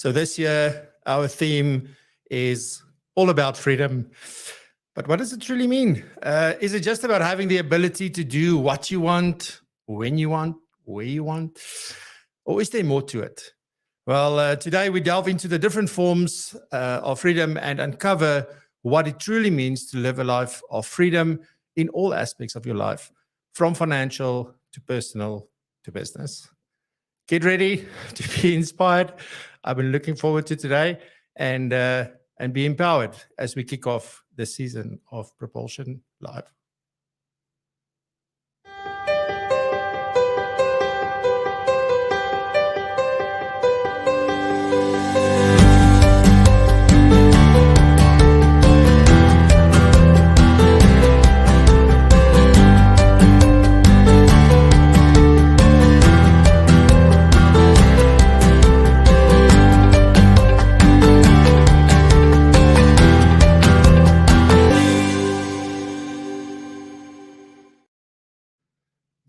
So this year, our theme is all about freedom. But what does it really mean? Is it just about having the ability to do what you want, when you want, where you want? Or is there more to it? Well, today we delve into the different forms of freedom and uncover what it truly means to live a life of freedom in all aspects of your life, from financial to personal to business. Get ready to be inspired. I've been looking forward to today and be empowered as we kick off the season of PROpulsion Live.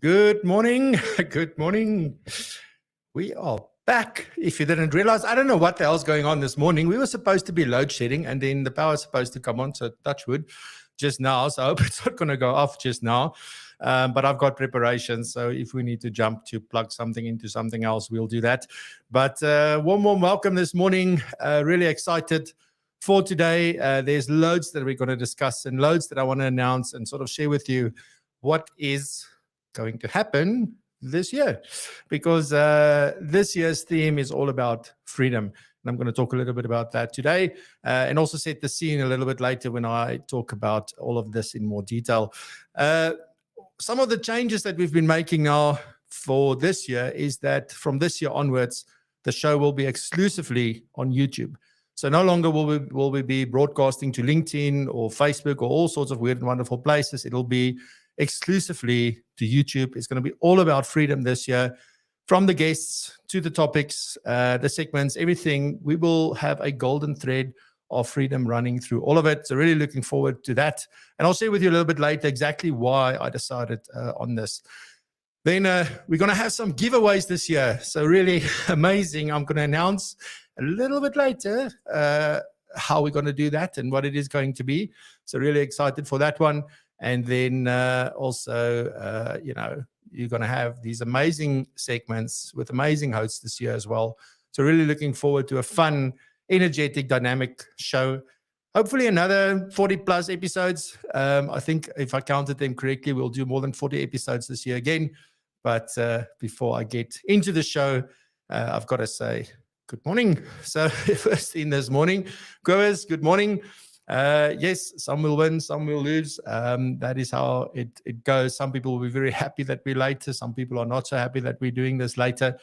Good morning. Good morning. We are back. If you didn't realize, I don't know what the hell's going on this morning. We were supposed to be load shedding and then the power is supposed to come on, so touch wood, just now. So I hope it's not going to go off just now. But I've got preparations. So if we need to jump to plug something into something else, we'll do that. But warm welcome this morning. Really excited for today. There's loads that we're going to discuss and loads that I want to announce and sort of share with you what is going to happen this year, because this year's theme is all about freedom. And I'm going to talk a little bit about that today and also set the scene a little bit later when I talk about all of this in more detail. Some of the changes that we've been making now for this year is that from this year onwards, the show will be exclusively on YouTube. So no longer will we be broadcasting to LinkedIn or Facebook or all sorts of weird and wonderful places. It'll be exclusively to YouTube. It's going to be all about freedom this year, from the guests to the topics, the segments, everything. We will have a golden thread of freedom running through all of it. So really looking forward to that. And I'll share with you a little bit later exactly why I decided on this. Then we're going to have some giveaways this year. So really amazing. I'm going to announce a little bit later how we're going to do that and what it is going to be. So really excited for that one. And then also, you're going to have these amazing segments with amazing hosts this year as well. So really looking forward to a fun, energetic, dynamic show. Hopefully another 40 plus episodes. I think if I counted them correctly, we'll do more than 40 episodes this year again. But before I get into the show, I've got to say good morning. So first thing this morning, growers, good morning. Yes, some will win, some will lose. That is how it goes. Some people will be very happy that we're later. Some people are not so happy that we're doing this later.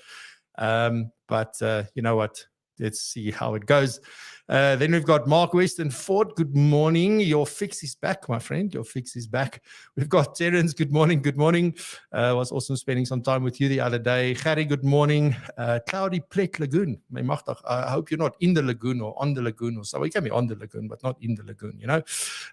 But you know what? Let's see how it goes. Then we've got Mark Weston Ford. Good morning. Your fix is back, my friend. Your fix is back. We've got Terence. Good morning. Good morning. Was awesome spending some time with you the other day. Harry, good morning. Cloudy Plek Lagoon. I hope you're not in the lagoon or on the lagoon or so. We can be on the lagoon, but not in the lagoon, you know.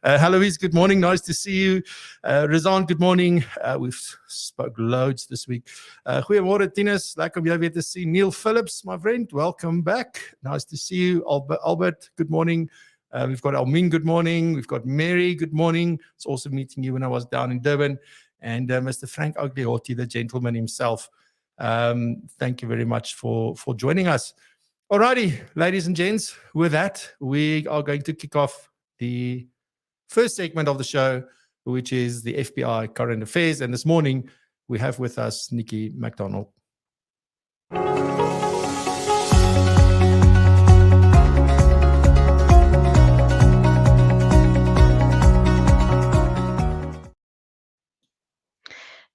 Heloise, good morning. Nice to see you. Rizan, good morning. We've spoke loads this week. Goeiemorgen, Tinus. Lekker om jou weer te sien. Neil Phillips, my friend. Welcome back. Nice to see you. Albert, good morning. We've got Almin, good morning. We've got Mary, good morning. It's awesome meeting you when I was down in Durban. And Mr. Frank Agliotti, the gentleman himself. Thank you very much for joining us. Alrighty, ladies and gents, with that, we are going to kick off the first segment of the show, which is the FBI Current Affairs. And this morning, we have with us Nikki McDonald.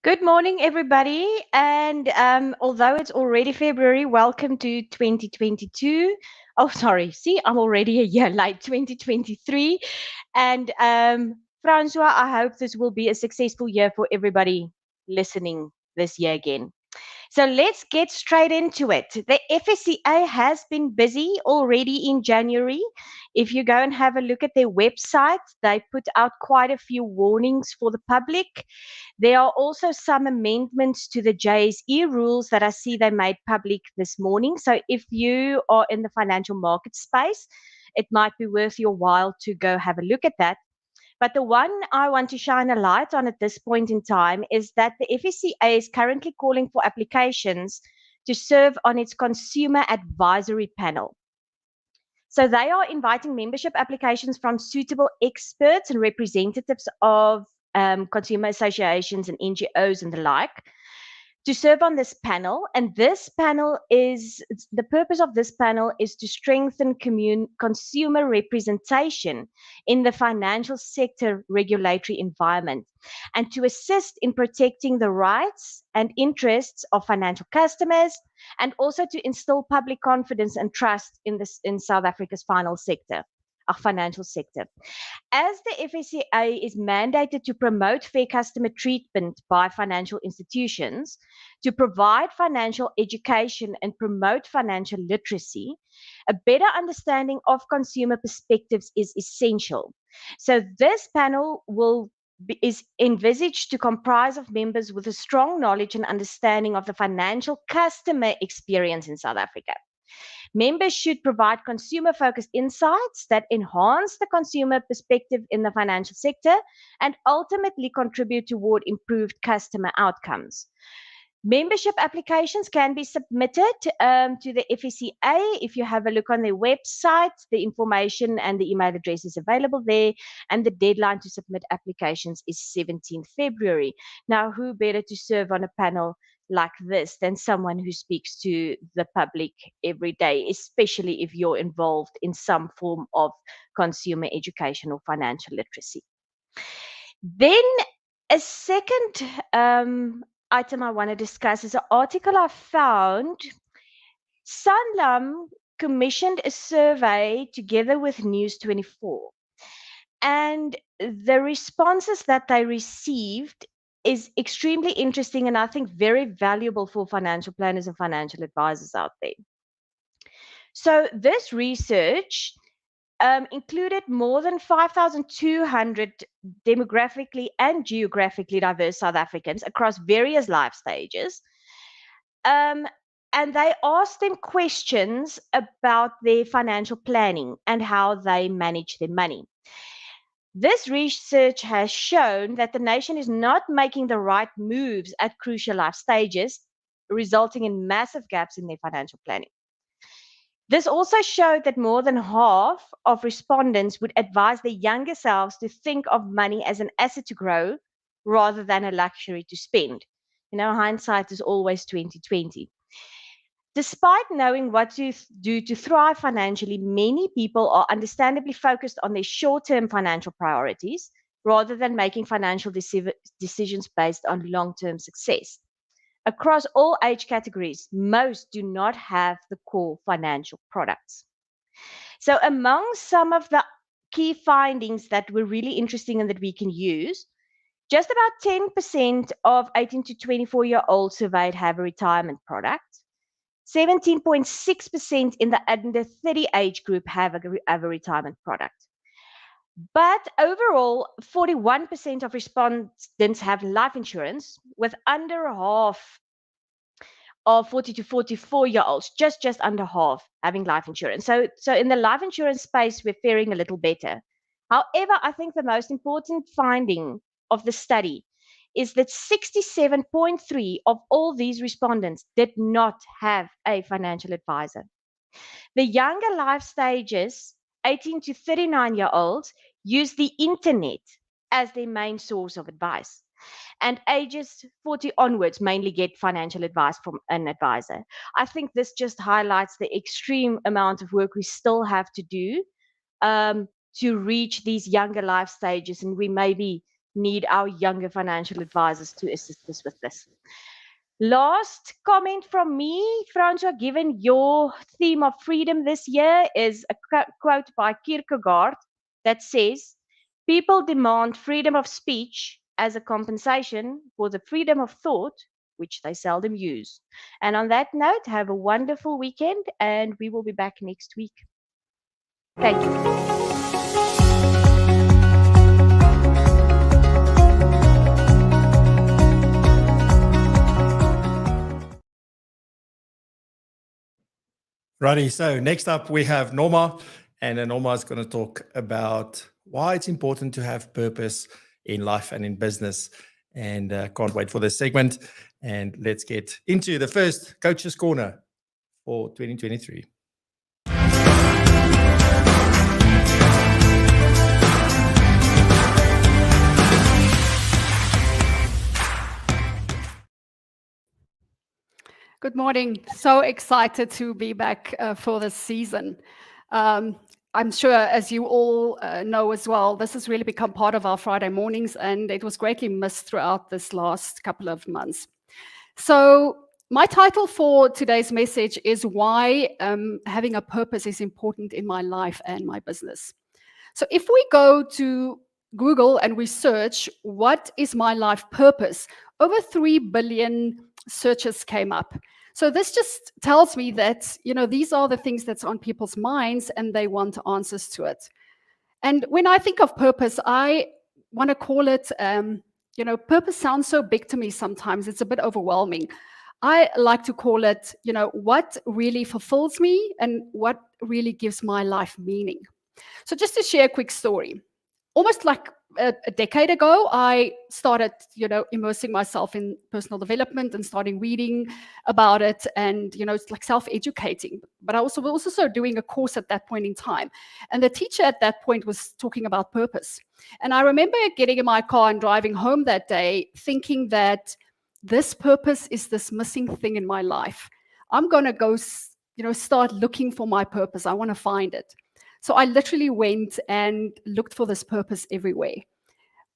Good morning, everybody. And although it's already February, welcome to 2022. Oh, sorry. See, I'm already a year late, 2023. And Francois, I hope this will be a successful year for everybody listening this year again. So let's get straight into it. The FSCA has been busy already in January. If you go and have a look at their website, they put out quite a few warnings for the public. There are also some amendments to the JSE rules that I see they made public this morning. So if you are in the financial market space, it might be worth your while to go have a look at that. But the one I want to shine a light on at this point in time is that the FSCA is currently calling for applications to serve on its consumer advisory panel. So they are inviting membership applications from suitable experts and representatives of consumer associations and NGOs and the like to serve on this panel. And this panel is the purpose of this panel is to strengthen consumer representation in the financial sector regulatory environment and to assist in protecting the rights and interests of financial customers and also to instill public confidence and trust in South Africa's financial sector. As the FSCA is mandated to promote fair customer treatment by financial institutions, to provide financial education and promote financial literacy, a better understanding of consumer perspectives is essential. So this panel is envisaged to comprise of members with a strong knowledge and understanding of the financial customer experience in South Africa. Members should provide consumer-focused insights that enhance the consumer perspective in the financial sector and ultimately contribute toward improved customer outcomes. Membership applications can be submitted to the FSCA. If you have a look on their website, the information and the email address is available there, and the deadline to submit applications is 17th February. Now, who better to serve on a panel like this than someone who speaks to the public every day, especially if you're involved in some form of consumer education or financial literacy. Then a second item I want to discuss is an article I found. Sanlam commissioned a survey together with News24. And the responses that they received is extremely interesting and I think very valuable for financial planners and financial advisors out there. So this research included more than 5,200 demographically and geographically diverse South Africans across various life stages. And they asked them questions about their financial planning and how they manage their money. This research has shown that the nation is not making the right moves at crucial life stages, resulting in massive gaps in their financial planning. This also showed that more than half of respondents would advise their younger selves to think of money as an asset to grow rather than a luxury to spend. You know, hindsight is always 2020. Despite knowing what to do to thrive financially, many people are understandably focused on their short-term financial priorities rather than making financial decisions based on long-term success. Across all age categories, most do not have the core financial products. So among some of the key findings that were really interesting and that we can use, just about 10% of 18 to 24-year-olds surveyed have a retirement product. 17.6% in the under 30 age group have a retirement product. But overall, 41% of respondents have life insurance, with under half of 40 to 44-year-olds, just under half having life insurance. So in the life insurance space, we're faring a little better. However, I think the most important finding of the study is that 67.3% of all these respondents did not have a financial advisor. The younger life stages, 18 to 39-year-olds, use the internet as their main source of advice. And ages 40 onwards mainly get financial advice from an advisor. I think this just highlights the extreme amount of work we still have to do to reach these younger life stages, and we maybe need our younger financial advisors to assist us with this. Last comment from me, Francois, given your theme of freedom this year is a quote by Kierkegaard that says, "People demand freedom of speech as a compensation for the freedom of thought which they seldom use. And on that note, have a wonderful weekend, and we will be back next week. Thank you. Righty, so next up we have Norma, and Norma is going to talk about why it's important to have purpose in life and in business. And can't wait for this segment. And let's get into the first Coach's Corner for 2023. Good morning. So excited to be back for this season. I'm sure, as you all know as well, this has really become part of our Friday mornings, and it was greatly missed throughout this last couple of months. So my title for today's message is why having a purpose is important in my life and my business. So if we go to Google and we search, what is my life purpose? Over 3 billion searches came up. So this just tells me that, these are the things that's on people's minds and they want answers to it. And when I think of purpose, I want to call it, purpose sounds so big to me sometimes. It's a bit overwhelming. I like to call it, what really fulfills me and what really gives my life meaning. So just to share a quick story, almost like a decade ago, I started, immersing myself in personal development and starting reading about it, and it's like self-educating. But I was also doing a course at that point in time, and the teacher at that point was talking about purpose. And I remember getting in my car and driving home that day, thinking that this purpose is this missing thing in my life. I'm gonna go, start looking for my purpose. I want to find it. So I literally went and looked for this purpose everywhere.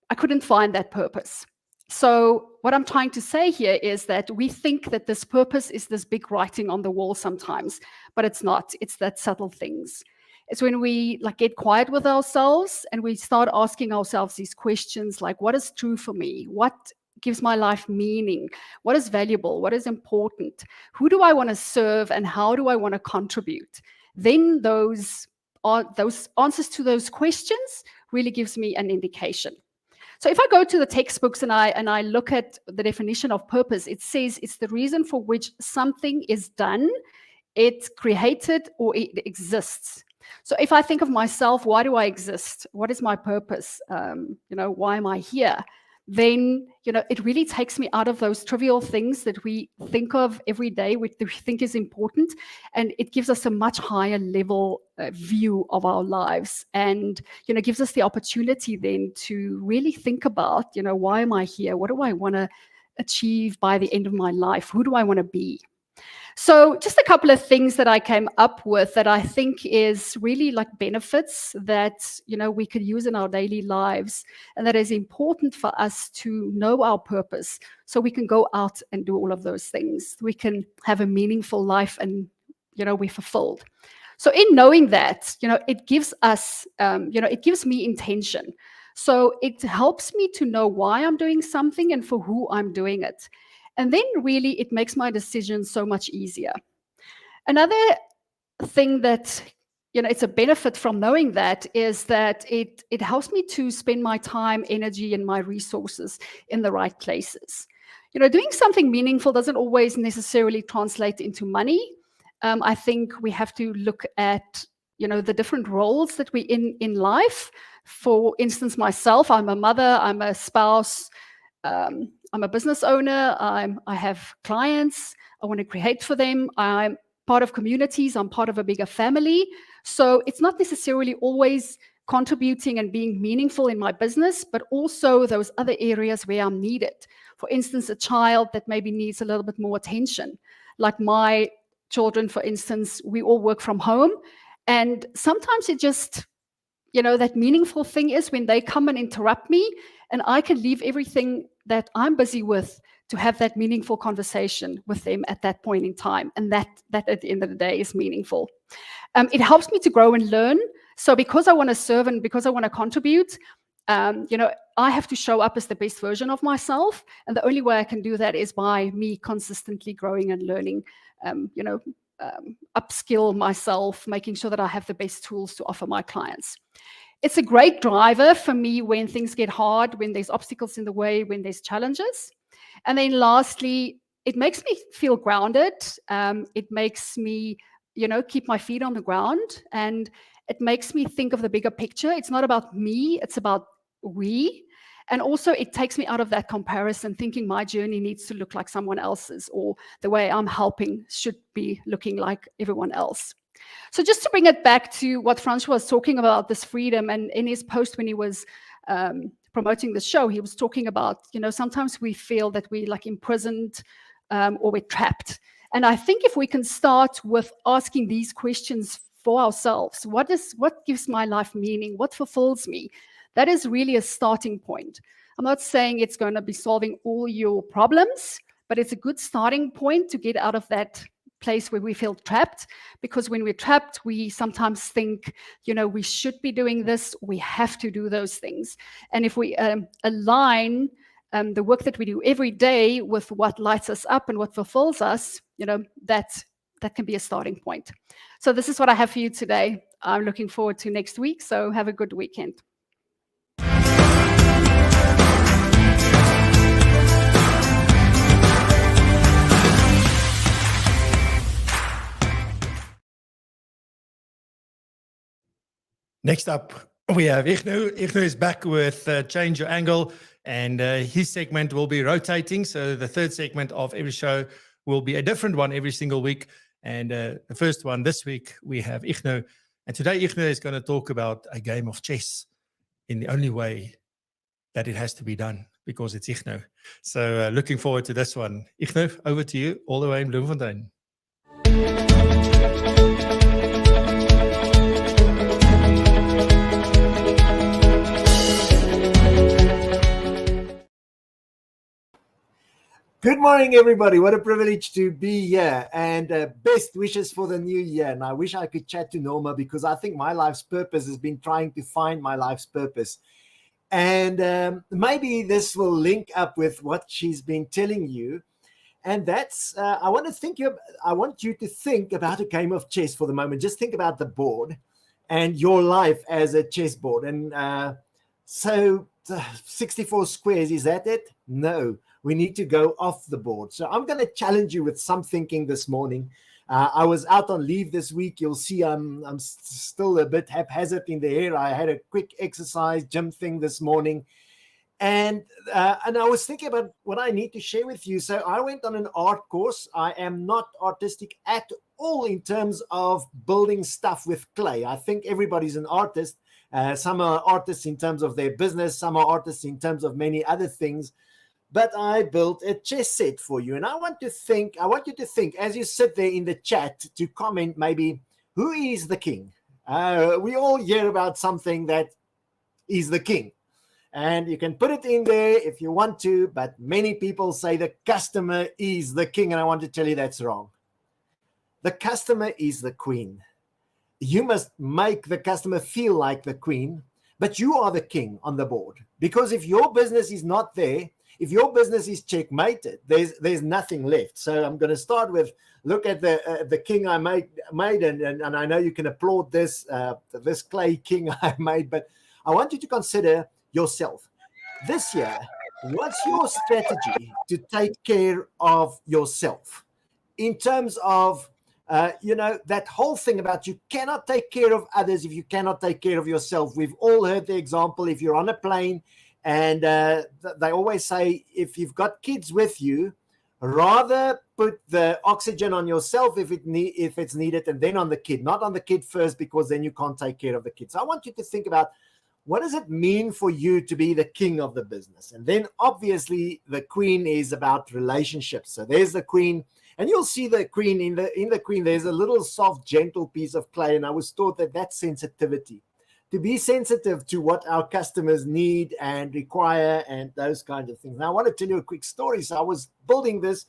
I couldn't find that purpose. So what I'm trying to say here is that we think that this purpose is this big writing on the wall sometimes, but it's not. It's that subtle things. It's when we get quiet with ourselves and we start asking ourselves these questions like, what is true for me? What gives my life meaning? What is valuable? What is important? Who do I want to serve and how do I want to contribute? Then those answers to those questions really gives me an indication. So if I go to the textbooks and I look at the definition of purpose, it says it's the reason for which something is done, it's created, or it exists. So if I think of myself, why do I exist? What is my purpose? Why am I here? Then, it really takes me out of those trivial things that we think of every day, which we think is important, and it gives us a much higher level view of our lives, and, gives us the opportunity then to really think about, why am I here? What do I want to achieve by the end of my life? Who do I want to be? So just a couple of things that I came up with that I think is really like benefits that, we could use in our daily lives, and that is important for us to know our purpose so we can go out and do all of those things. We can have a meaningful life and, we're fulfilled. So in knowing that, it gives us, it gives me intention. So it helps me to know why I'm doing something and for who I'm doing it. And then really it makes my decisions so much easier. Another thing that, it's a benefit from knowing that is that it helps me to spend my time, energy, and my resources in the right places. Doing something meaningful doesn't always necessarily translate into money. I think we have to look at, the different roles that we're in life. For instance, myself, I'm a mother, I'm a spouse, I'm a business owner, I have clients, I want to create for them, I'm part of communities, I'm part of a bigger family. So it's not necessarily always contributing and being meaningful in my business, but also those other areas where I'm needed. For instance, a child that maybe needs a little bit more attention. Like my children, for instance, we all work from home, and sometimes it just, that meaningful thing is when they come and interrupt me and I can leave everything that I'm busy with to have that meaningful conversation with them at that point in time. And that at the end of the day is meaningful. It helps me to grow and learn. So because I want to serve and because I want to contribute, I have to show up as the best version of myself. And the only way I can do that is by me consistently growing and learning, upskill myself, making sure that I have the best tools to offer my clients. It's a great driver for me when things get hard, when there's obstacles in the way, when there's challenges. And then lastly, it makes me feel grounded. It makes me, keep my feet on the ground. And it makes me think of the bigger picture. It's not about me, it's about we. And also it takes me out of that comparison, thinking my journey needs to look like someone else's, or the way I'm helping should be looking like everyone else. So just to bring it back to what Francois was talking about, this freedom, and in his post when he was promoting the show, he was talking about, sometimes we feel that we're like imprisoned or we're trapped. And I think if we can start with asking these questions for ourselves, what gives my life meaning? What fulfills me? That is really a starting point. I'm not saying it's going to be solving all your problems, but it's a good starting point to get out of that place where we feel trapped. Because when we're trapped, we sometimes think, we should be doing this, we have to do those things. And if we align the work that we do every day with what lights us up and what fulfills us, that can be a starting point. So this is what I have for you today. I'm looking forward to next week. So have a good weekend. Next up, we have Ignu. Ignu is back with Change Your Angle, and his segment will be rotating. So the third segment of every show will be a different one every single week. And the first one this week, we have Ignu. And today, Ignu is going to talk about a game of chess in the only way that it has to be done, because it's Ignu. So looking forward to this one. Ignu, over to you, all the way in Bloemfontein. Good morning, everybody. What a privilege to be here, and best wishes for the new year. And I wish I could chat to Norma, because I think my life's purpose has been trying to find my life's purpose. And maybe this will link up with what she's been telling you. And that's, I want you to think about a game of chess for the moment. Just think about the board and your life as a chessboard. And so 64 squares, is that it? No. We need to go off the board. So I'm going to challenge you with some thinking this morning. I was out on leave this week. You'll see I'm still a bit haphazard in the air. I had a quick exercise gym thing this morning. And I was thinking about what I need to share with you. So I went on an art course. I am not artistic at all in terms of building stuff with clay. I think everybody's an artist. Some are artists in terms of their business. Some are artists in terms of many other things. But I built a chess set for you. And I want you to think, as you sit there in the chat, to comment maybe, who is the king? We all hear about something that is the king. And you can put it in there if you want to, but many people say the customer is the king. And I want to tell you that's wrong. The customer is the queen. You must make the customer feel like the queen, but you are the king on the board. Because if your business is not there, if your business is checkmated, there's nothing left. So I'm going to start with, look at the king I made, and I know you can applaud this clay king I made, but I want you to consider yourself. This year, what's your strategy to take care of yourself? In terms of, that whole thing about you cannot take care of others if you cannot take care of yourself. We've all heard the example, if you're on a plane, and they always say, if you've got kids with you, rather put the oxygen on yourself if it's needed, and then on the kid, not on the kid first, because then you can't take care of the kids. So I want you to think about, what does it mean for you to be the king of the business? And then obviously the queen is about relationships. So there's the queen, and you'll see the queen in the queen. There's a little soft, gentle piece of clay, and I was taught that that's sensitivity. To be sensitive to what our customers need and require and those kinds of things. Now, I want to tell you a quick story. So I was building this,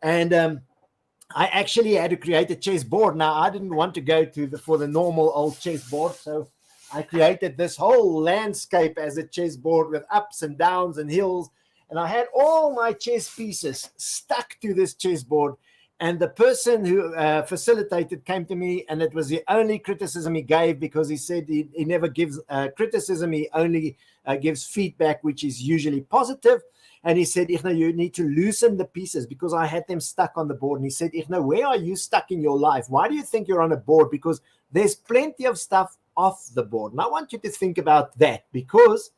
and I actually had to create a chess board. Now, I didn't want to go for the normal old chess board. So I created this whole landscape as a chessboard with ups and downs and hills. And I had all my chess pieces stuck to this chessboard. And the person who facilitated came to me, and it was the only criticism he gave, because he said he never gives criticism. He only gives feedback, which is usually positive. And he said, Igno, you need to loosen the pieces, because I had them stuck on the board. And he said, Igno, where are you stuck in your life? Why do you think you're on a board? Because there's plenty of stuff off the board. And I want you to think about that, because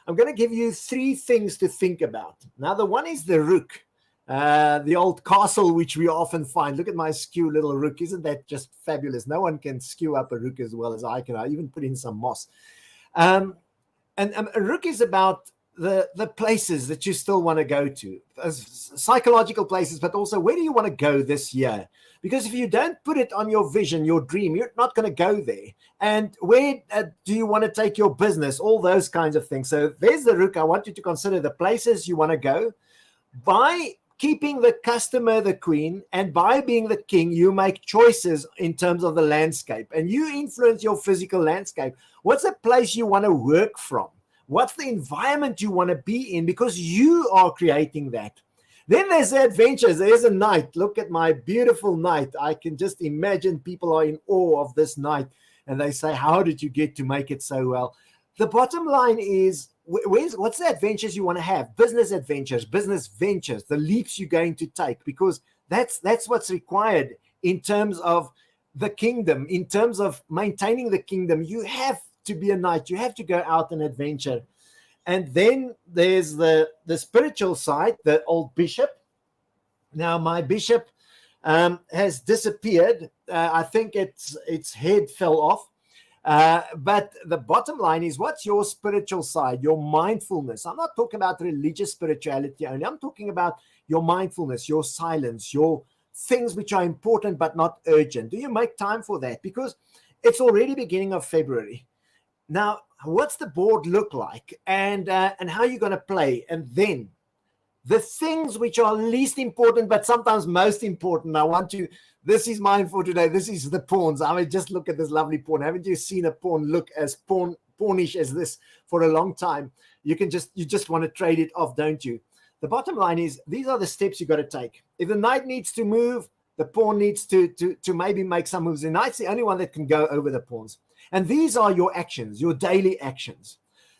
I'm going to give you 3 things to think about. Now, the one is the rook, the old castle, which we often find. Look at my skew little rook. Isn't that just fabulous? No one can skew up a rook as well as I can. I even put in some moss. And a rook is about the places that you still want to go to, psychological places, but also where do you want to go this year? Because if you don't put it on your vision, your dream, you're not going to go there. And where do you want to take your business? All those kinds of things. So there's the rook. I want you to consider the places you want to go. By keeping the customer the queen, and by being the king, you make choices in terms of the landscape, and you influence your physical landscape. What's the place you want to work from? What's the environment you want to be in? Because you are creating that. Then there's the adventures. There's a knight. Look at my beautiful knight. I can just imagine people are in awe of this knight, and they say, how did you get to make it so well? The bottom line is, what's the adventures you want to have? Business adventures, business ventures, the leaps you're going to take, because that's what's required in terms of the kingdom, in terms of maintaining the kingdom. You have to be a knight. You have to go out and adventure. And then there's the spiritual side, the old bishop. Now, my bishop has disappeared. I think its head fell off. But the bottom line is, what's your spiritual side, your mindfulness? I'm not talking about religious spirituality only. I'm talking about your mindfulness, your silence, your things which are important but not urgent. Do you make time for that? Because it's already beginning of February. Now, what's the board look like, and how are you going to play? And then the things which are least important but sometimes most important. I want you, this is mine for today. This is the pawns. I mean, just look at this lovely pawn. Haven't you seen a pawn look as pawnish as this for a long time? You just want to trade it off, don't you? The bottom line is, these are the steps you got to take. If the knight needs to move, the pawn needs to maybe make some moves. The knight's the only one that can go over the pawns. And these are your actions, your daily actions.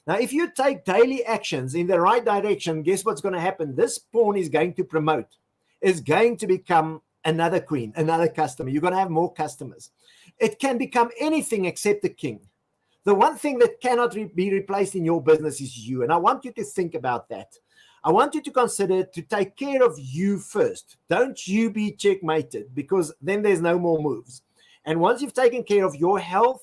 Now, if you take daily actions in the right direction, guess what's going to happen? This pawn is going to promote, is going to become another queen, another customer. You're going to have more customers. It can become anything except the king. The one thing that cannot be replaced in your business is you. And I want you to think about that. I want you to consider to take care of you first. Don't you be checkmated, because then there's no more moves. And once you've taken care of your health,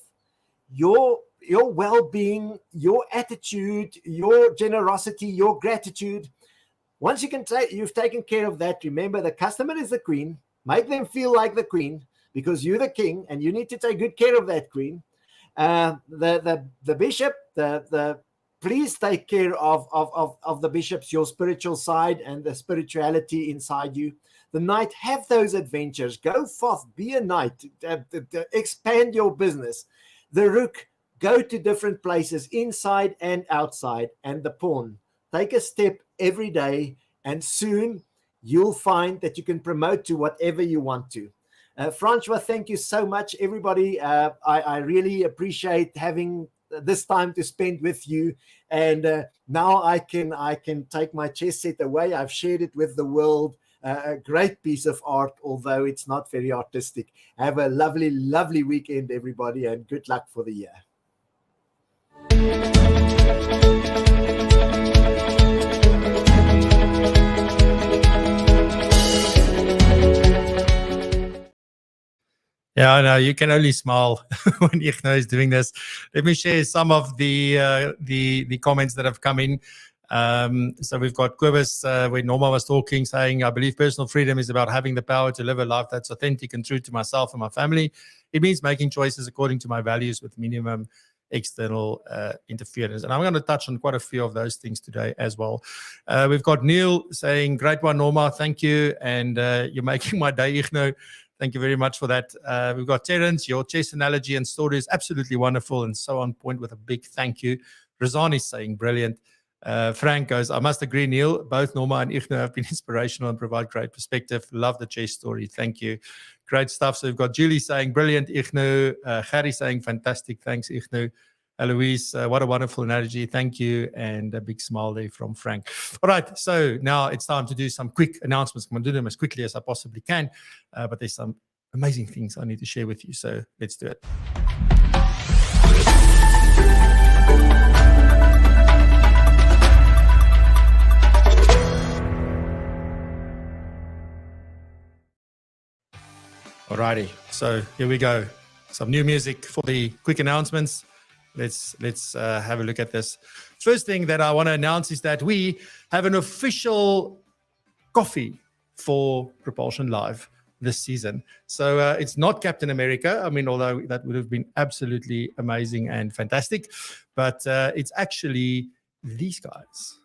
your well-being, your attitude, your generosity, your gratitude, once you've taken care of that, remember the customer is the queen. Make them feel like the queen, because you're the king and you need to take good care of that queen. The bishop, please take care of the bishops, your spiritual side and the spirituality inside you. The knight, have those adventures. Go forth, be a knight, expand your business. The rook, go to different places inside and outside. And the pawn, take a step every day, and soon you'll find that you can promote to whatever you want to. Francois, thank you so much, everybody. I really appreciate having this time to spend with you. And now I can take my chess set away. I've shared it with the world. A great piece of art, although it's not very artistic. Have a lovely, lovely weekend, everybody, and good luck for the year. Yeah, I know. You can only smile when Igno is doing this. Let me share some of the comments that have come in. So we've got Quibus, where Norma was talking, saying, I believe personal freedom is about having the power to live a life that's authentic and true to myself and my family. It means making choices according to my values with minimum external interference. And I'm going to touch on quite a few of those things today as well. We've got Neil saying, great one, Norma. Thank you. And you're making my day, Igno. Thank you very much for that. We've got Terence. Your chess analogy and story is absolutely wonderful and so on point with a big thank you. Razan is saying brilliant. Frank goes, I must agree, Neil. Both Norma and Igno have been inspirational and provide great perspective. Love the chess story. Thank you. Great stuff. So we've got Julie saying brilliant, Igno. Gary saying fantastic. Thanks, Igno. Eloise, what a wonderful analogy. Thank you. And a big smile there from Frank. All right. So now it's time to do some quick announcements. I'm going to do them as quickly as I possibly can. But there's some amazing things I need to share with you. So let's do it. Alrighty, so here we go. Some new music for the quick announcements. Let's have a look at this. First thing that I want to announce is that we have an official coffee for PROpulsion Live this season. So it's not Captain America. I mean, although that would have been absolutely amazing and fantastic, but it's actually these guys.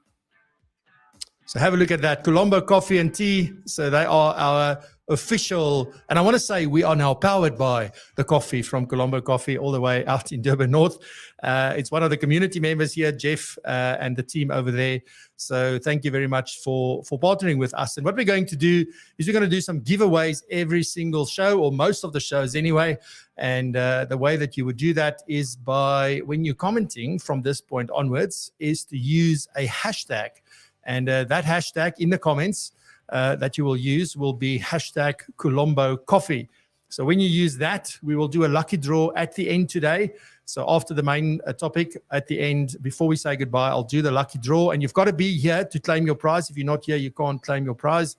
So have a look at that. Colombo Coffee and Tea. So they are our official, and I want to say we are now powered by the coffee from Colombo Coffee all the way out in Durban North. It's one of the community members here, Jeff, and the team over there. So thank you very much for partnering with us. And what we're going to do is we're going to do some giveaways every single show, or most of the shows anyway. And the way that you would do that is by, when you're commenting from this point onwards, is to use a hashtag. And that hashtag in the comments that you will use will be hashtag Colombo Coffee. So when you use that, we will do a lucky draw at the end today. So after the main topic, at the end, before we say goodbye, I'll do the lucky draw. And you've got to be here to claim your prize. If you're not here, you can't claim your prize.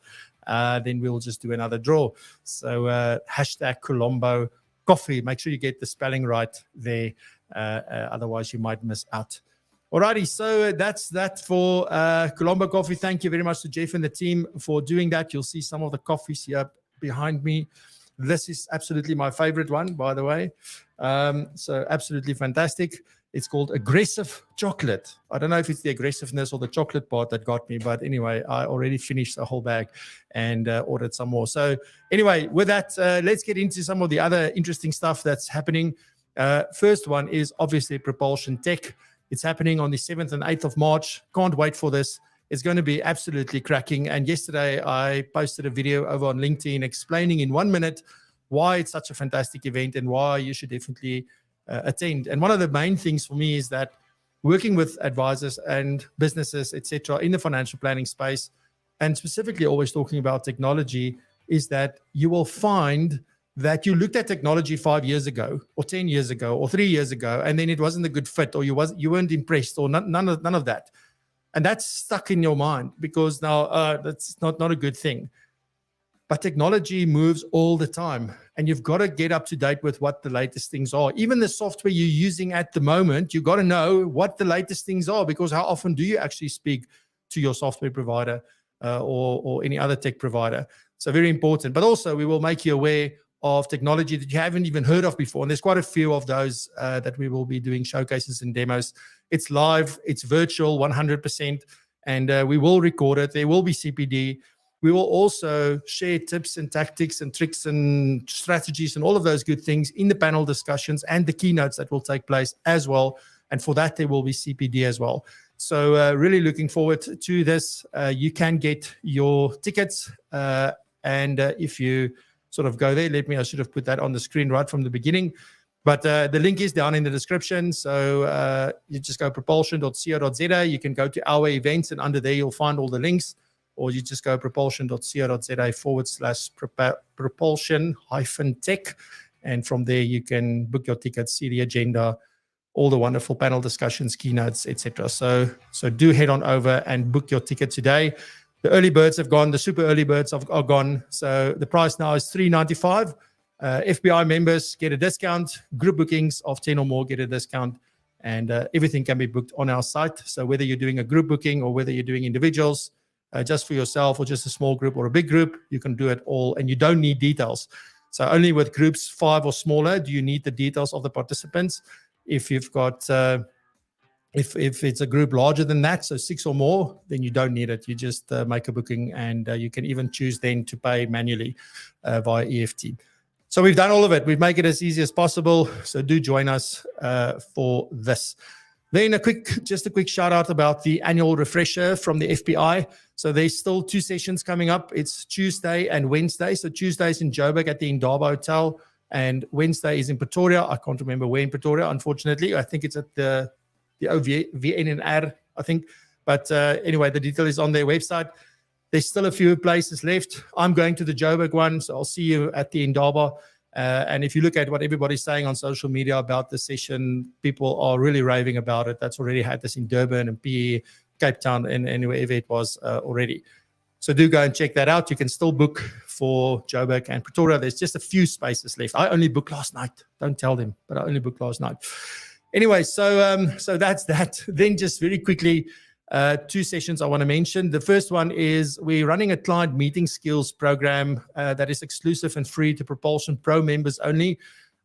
Then we'll just do another draw. So hashtag Colombo Coffee. Make sure you get the spelling right there. Otherwise, you might miss out. Alrighty, so that's that for Colombo Coffee. Thank you very much to Jeff and the team for doing that. You'll see some of the coffees here behind me. This is absolutely my favorite one, by the way. So absolutely fantastic. It's called Aggressive Chocolate. I don't know if it's the aggressiveness or the chocolate part that got me, but anyway, I already finished the whole bag and ordered some more. So anyway, with that, let's get into some of the other interesting stuff that's happening. First one is obviously Propulsion Tech. It's happening on the 7th and 8th of March. Can't wait for this. It's going to be absolutely cracking. And yesterday I posted a video over on LinkedIn explaining in 1 minute why it's such a fantastic event and why you should definitely attend. And one of the main things for me is that working with advisors and businesses, etc., in the financial planning space, and specifically always talking about technology, is that you will find that you looked at technology 5 years ago or 10 years ago or 3 years ago, and then it wasn't a good fit, or you weren't impressed, or none of that. And that's stuck in your mind because now that's not a good thing. But technology moves all the time, and you've got to get up to date with what the latest things are. Even the software you're using at the moment, you've got to know what the latest things are, because how often do you actually speak to your software provider or any other tech provider? So very important. But also we will make you aware of technology that you haven't even heard of before. And there's quite a few of those that we will be doing showcases and demos. It's live, it's virtual, 100%, and we will record it. There will be CPD. We will also share tips and tactics and tricks and strategies and all of those good things in the panel discussions and the keynotes that will take place as well. And for that, there will be CPD as well. So really looking forward to this. You can get your tickets. And if you sort of go there, I should have put that on the screen right from the beginning. But the link is down in the description. So you just go propulsion.co.za. You can go to our events, and under there you'll find all the links. Or you just go propulsion.co.za/propulsion-tech. And from there you can book your tickets, see the agenda, all the wonderful panel discussions, keynotes, etc. So do head on over and book your ticket today. The early birds have gone. The super early birds are gone. So the price now is $395. FBI members get a discount. Group bookings of 10 or more get a discount. And everything can be booked on our site. So whether you're doing a group booking or whether you're doing individuals, just for yourself or just a small group or a big group, you can do it all. And you don't need details. So only with groups 5 or smaller do you need the details of the participants. If you've got If it's a group larger than that, so 6 or more, then you don't need it. You just make a booking, and you can even choose then to pay manually via EFT. So we've done all of it. We've made it as easy as possible. So do join us for this. Then just a quick shout out about the annual refresher from the FPI. So there's still 2 sessions coming up. It's Tuesday and Wednesday. So Tuesday is in Joburg at the Indaba Hotel, and Wednesday is in Pretoria. I can't remember where in Pretoria, unfortunately. I think it's at the VNR, I think. But anyway, the detail is on their website. There's still a few places left. I'm going to the Joburg one, so I'll see you at the Indaba. And if you look at what everybody's saying on social media about the session, people are really raving about it. That's already had this in Durban and PE, Cape Town, and wherever it was already. So do go and check that out. You can still book for Joburg and Pretoria. There's just a few spaces left. I only booked last night. Don't tell them, but I only booked last night. Anyway, so that's that. Then just very quickly, 2 sessions I want to mention. The first one is we're running a client meeting skills program that is exclusive and free to PROpulsion Pro members only.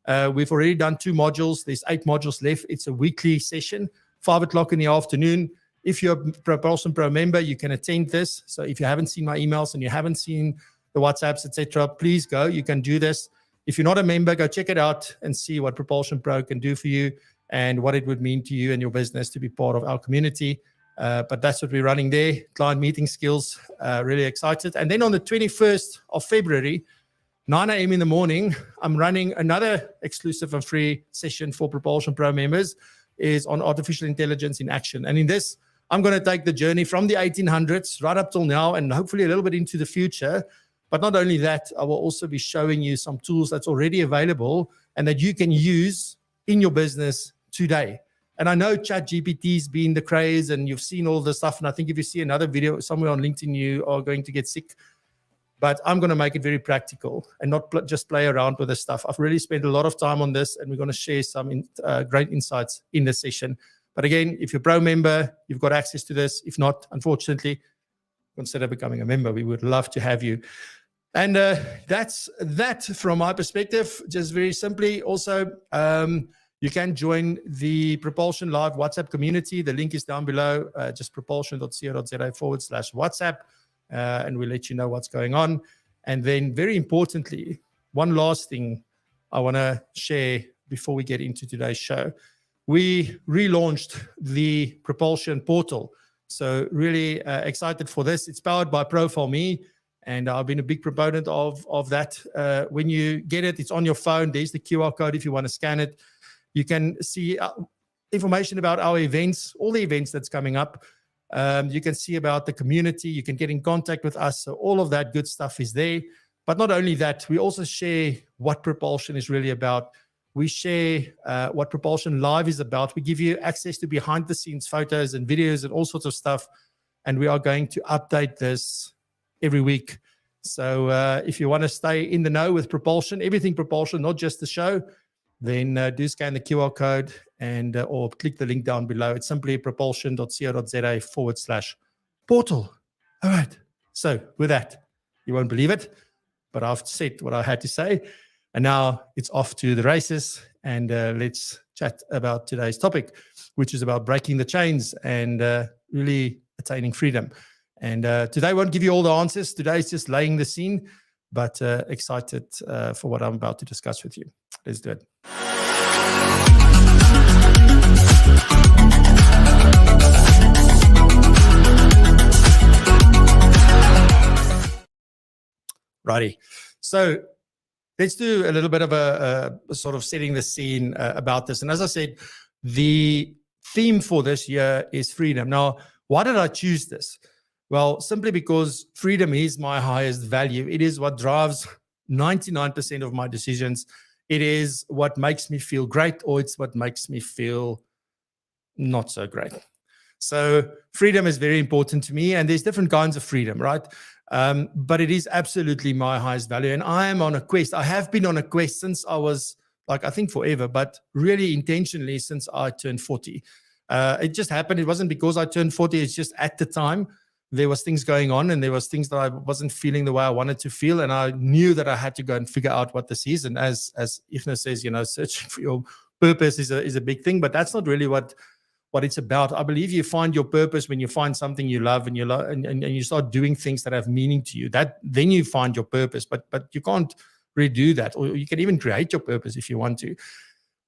We've already done 2 modules. There's 8 modules left. It's a weekly session, 5 o'clock in the afternoon. If you're a PROpulsion Pro member, you can attend this. So if you haven't seen my emails and you haven't seen the WhatsApps, etc., please go. You can do this. If you're not a member, go check it out and see what PROpulsion Pro can do for you and what it would mean to you and your business to be part of our community. But that's what we're running there. Client meeting skills, really excited. And then on the 21st of February, 9 a.m. in the morning, I'm running another exclusive and free session for PROpulsion Pro members, is on artificial intelligence in action. And in this, I'm going to take the journey from the 1800s right up till now and hopefully a little bit into the future. But not only that, I will also be showing you some tools that's already available and that you can use in your business today. And I know ChatGPT's been the craze and you've seen all this stuff. And I think if you see another video somewhere on LinkedIn, you are going to get sick. But I'm going to make it very practical and not just play around with this stuff. I've really spent a lot of time on this, and we're going to share some great insights in this session. But again, if you're a Pro member, you've got access to this. If not, unfortunately, consider becoming a member. We would love to have you. And that's that from my perspective. Just very simply, also, you can join the PROpulsion Live WhatsApp community. The link is down below, just propulsion.co.za/WhatsApp, and we'll let you know what's going on. And then very importantly, one last thing I want to share before we get into today's show. We relaunched the PROpulsion portal. So really excited for this. It's powered by ProfileMe, and I've been a big proponent of that. When you get it, it's on your phone. There's the QR code if you want to scan it. You can see information about our events, all the events that's coming up. You can see about the community. You can get in contact with us. So all of that good stuff is there. But not only that, we also share what PROpulsion is really about. We share what PROpulsion Live is about. We give you access to behind-the-scenes photos and videos and all sorts of stuff. And we are going to update this every week. So if you want to stay in the know with PROpulsion, everything PROpulsion, not just the show, then do scan the QR code and or click the link down below. It's simply propulsion.co.za/portal. All right. So with that, you won't believe it, but I've said what I had to say. And now it's off to the races. And let's chat about today's topic, which is about breaking the chains and really attaining freedom. And today won't give you all the answers. Today is just laying the scene, but excited for what I'm about to discuss with you. Let's do it. Righty. So let's do a little bit of a sort of setting the scene about this. And as I said, the theme for this year is freedom. Now, why did I choose this? Well, simply because freedom is my highest value. It is what drives 99% of my decisions. It is what makes me feel great, or it's what makes me feel not so great. So freedom is very important to me, and there's different kinds of freedom, right? But it is absolutely my highest value. And I am on a quest. I have been on a quest since I was, like, I think forever, but really intentionally since I turned 40. It just happened. It wasn't because I turned 40. It's just at the time there was things going on, and there was things that I wasn't feeling the way I wanted to feel. And I knew that I had to go and figure out what this is. And as Ifna says, you know, searching for your purpose is a big thing, but that's not really what what it's about. I believe you find your purpose when you find something you love, and you start doing things that have meaning to you. Then you find your purpose, but you can't redo that, or you can even create your purpose if you want to.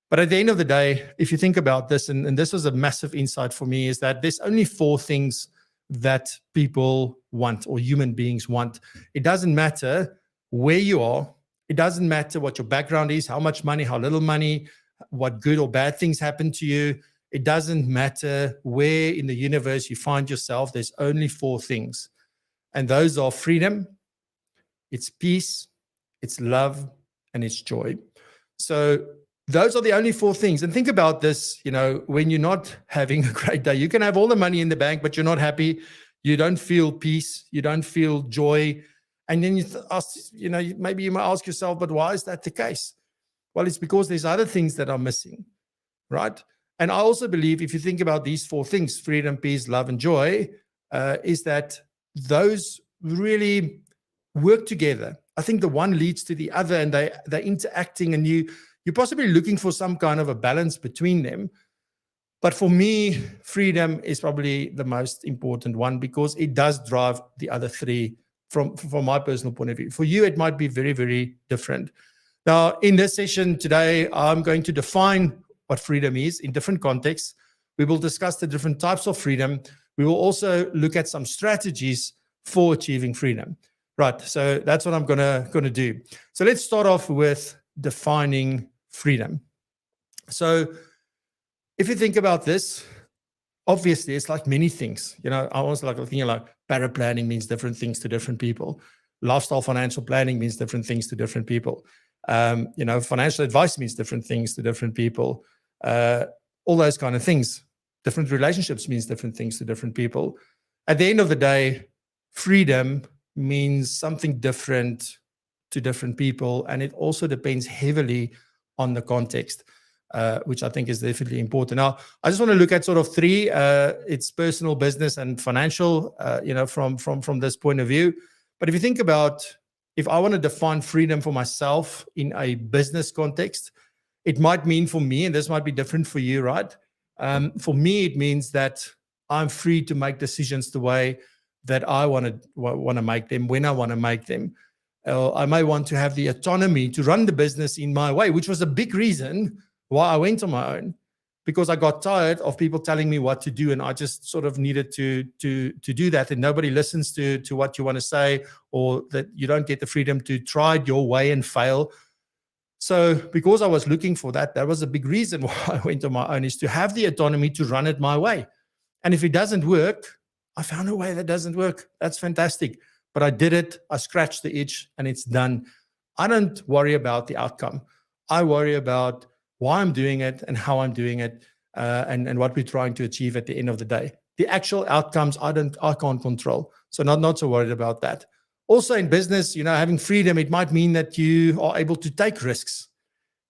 But at the end of the day, if you think about this, and this was a massive insight for me, is that there's only 4 things that people want, or human beings want. It doesn't matter where you are. It doesn't matter what your background is, how much money, how little money, what good or bad things happen to you. It doesn't matter where in the universe you find yourself. There's only 4 things. And those are freedom, it's peace, it's love, and it's joy. So those are the only 4 things. And think about this, when you're not having a great day, you can have all the money in the bank, but you're not happy. You don't feel peace. You don't feel joy. And then maybe you might ask yourself, but why is that the case? Well, it's because there's other things that are missing, right? And I also believe, if you think about these 4 things, freedom, peace, love, and joy, is that those really work together. I think the one leads to the other, and they're interacting, and you're possibly looking for some kind of a balance between them. But for me, freedom is probably the most important one, because it does drive the other 3 from my personal point of view. For you, it might be very, very different. Now, in this session today, I'm going to define what freedom is in different contexts. We will discuss the different types of freedom. We will also look at some strategies for achieving freedom. Right, so that's what I'm gonna do. So let's start off with defining freedom. So if you think about this, obviously it's like many things. I was thinking like paraplanning means different things to different people. Lifestyle financial planning means different things to different people. Financial advice means different things to different people. All those kind of things. Different relationships means different things to different people. At the end of the day, freedom means something different to different people, and it also depends heavily on the context, which I think is definitely important. Now, I just want to look at sort of 3. It's personal, business, and financial, from this point of view. But if you think about, if I want to define freedom for myself in a business context, it might mean for me, and this might be different for you, right? For me, it means that I'm free to make decisions the way that I want to make them, when I want to make them. I may want to have the autonomy to run the business in my way, which was a big reason why I went on my own, because I got tired of people telling me what to do, and I just sort of needed to do that, and nobody listens to what you want to say, or that you don't get the freedom to try it your way and fail. So because I was looking for that, that was a big reason why I went on my own, is to have the autonomy to run it my way. And if it doesn't work, I found a way that doesn't work. That's fantastic. But I did it. I scratched the itch, and it's done. I don't worry about the outcome. I worry about why I'm doing it and how I'm doing it, and what we're trying to achieve at the end of the day. The actual outcomes, I can't control. So not so worried about that. Also in business, having freedom, it might mean that you are able to take risks.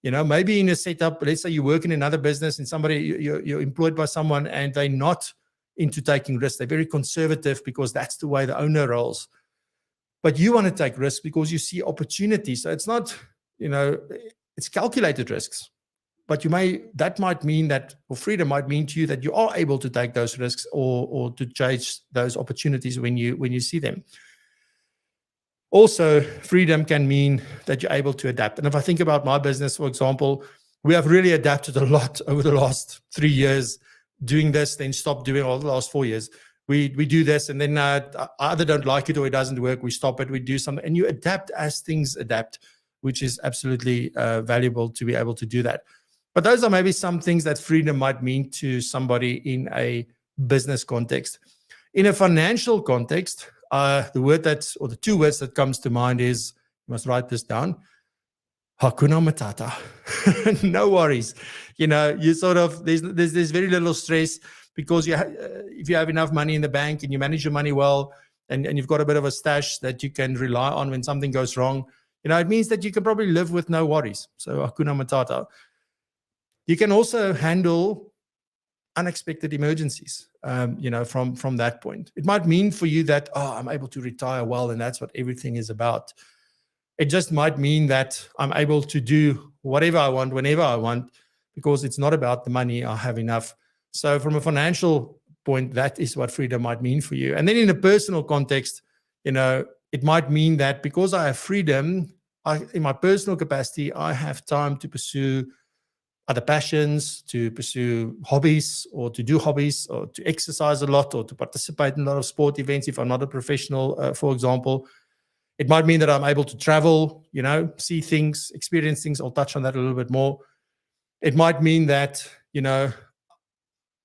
Maybe in a setup, let's say you work in another business and you're employed by someone and they're not into taking risks. They're very conservative because that's the way the owner rolls. But you want to take risks because you see opportunity. So it's not, it's calculated risks. But that might mean that, or freedom might mean to you that you are able to take those risks or to chase those opportunities when you see them. Also, freedom can mean that you're able to adapt. And if I think about my business, for example, we have really adapted a lot over the last 3 years, doing this, then stop doing all the last 4 years. We do this, and then I either don't like it or it doesn't work. We stop it, we do something, and you adapt as things adapt, which is absolutely valuable to be able to do that. But those are maybe some things that freedom might mean to somebody in a business context. In a financial context, the 2 words that comes to mind is, you must write this down, Hakuna Matata. No worries. You sort of, there's very little stress, because if you have enough money in the bank and you manage your money well, and you've got a bit of a stash that you can rely on when something goes wrong, it means that you can probably live with no worries. So Hakuna Matata. You can also handle unexpected emergencies, from that point. It might mean for you that, I'm able to retire well, and that's what everything is about. It just might mean that I'm able to do whatever I want, whenever I want, because it's not about the money. I have enough. So from a financial point, that is what freedom might mean for you. And then in a personal context, it might mean that because I have freedom, in my personal capacity, I have time to pursue other passions, to pursue hobbies, or to do hobbies, or to exercise a lot, or to participate in a lot of sport events if I'm not a professional, for example. It might mean that I'm able to travel, see things, experience things. I'll touch on that a little bit more. It might mean that,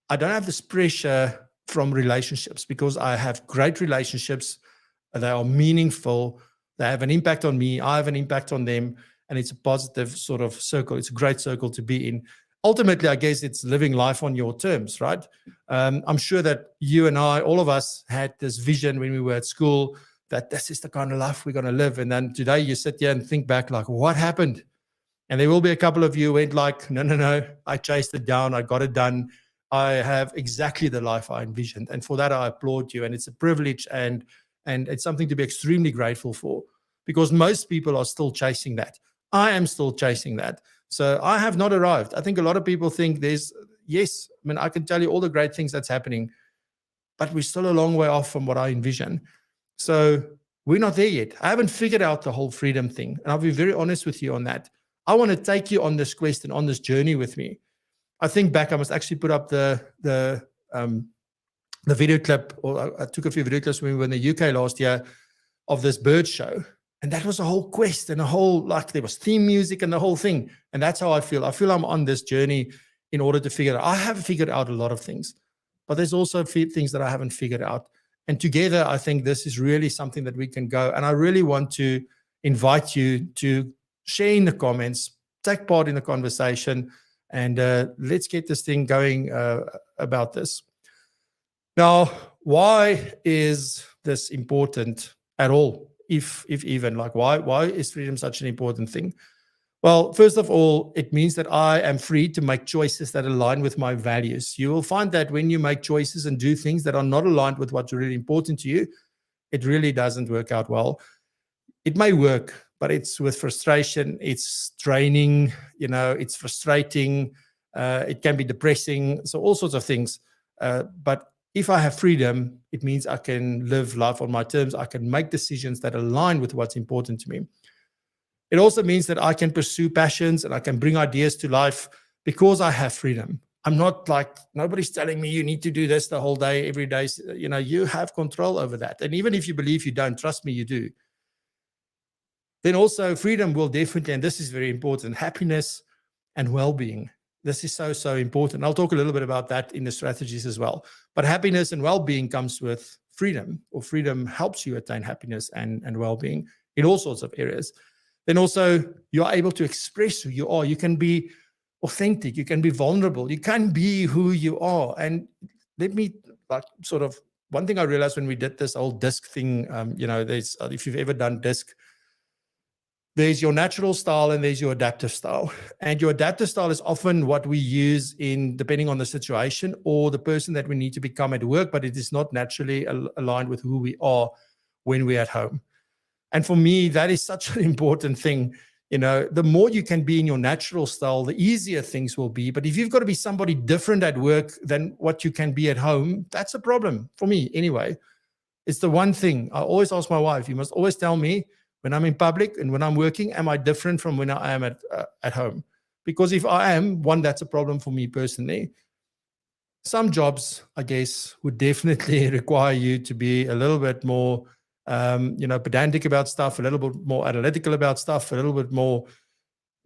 I don't have this pressure from relationships because I have great relationships. They are meaningful. They have an impact on me. I have an impact on them. And it's a positive sort of circle. It's a great circle to be in. Ultimately, I guess it's living life on your terms, right? I'm sure that you and I, all of us, had this vision when we were at school that this is the kind of life we're going to live. And then today you sit here and think back like, what happened? And there will be a couple of you who went like, no, I chased it down. I got it done. I have exactly the life I envisioned. And for that, I applaud you. And it's a privilege and it's something to be extremely grateful for, because most people are still chasing that. I am still chasing that. So I have not arrived. I think a lot of people think I can tell you all the great things that's happening, but we're still a long way off from what I envision. So we're not there yet. I haven't figured out the whole freedom thing. And I'll be very honest with you on that. I want to take you on this quest and on this journey with me. I think back, I must actually put up the video clip, or I took a few video clips when we were in the UK last year of this bird show. And that was a whole quest and there was theme music and the whole thing. And that's how I feel. I feel I'm on this journey in order to figure out. I have figured out a lot of things, but there's also a few things that I haven't figured out. And together, I think this is really something that we can go. And I really want to invite you to share in the comments, take part in the conversation, and let's get this thing going about this. Now, why is this important at all? If even, like, why is freedom such an important thing? Well, first of all, it means that I am free to make choices that align with my values. You will find that when you make choices and do things that are not aligned with what's really important to you, it really doesn't work out well. It may work, but it's with frustration, it's draining, it's frustrating, it can be depressing, so all sorts of things. But if I have freedom, it means I can live life on my terms. I can make decisions that align with what's important to me. It also means that I can pursue passions and I can bring ideas to life because I have freedom. I'm not like, nobody's telling me you need to do this the whole day, every day. You have control over that. And even if you believe you don't, trust me, you do. Then also freedom will definitely, and this is very important, happiness and well-being. This is so, so important. I'll talk a little bit about that in the strategies as well. But happiness and well-being comes with freedom, or freedom helps you attain happiness and well-being in all sorts of areas. Then also you're able to express who you are. You can be authentic. You can be vulnerable. You can be who you are. And let me one thing I realized when we did this whole DISC thing, there's, if you've ever done DISC, there's your natural style and there's your adaptive style. And your adaptive style is often what we use depending on the situation or the person that we need to become at work, but it is not naturally aligned with who we are when we're at home. And for me, that is such an important thing. The more you can be in your natural style, the easier things will be. But if you've got to be somebody different at work than what you can be at home, that's a problem for me anyway. It's the one thing I always ask my wife, you must always tell me, when I'm in public and when I'm working, am I different from when I am at home? Because if I am, that's a problem for me personally. Some jobs, I guess, would definitely require you to be a little bit more, pedantic about stuff, a little bit more analytical about stuff, a little bit more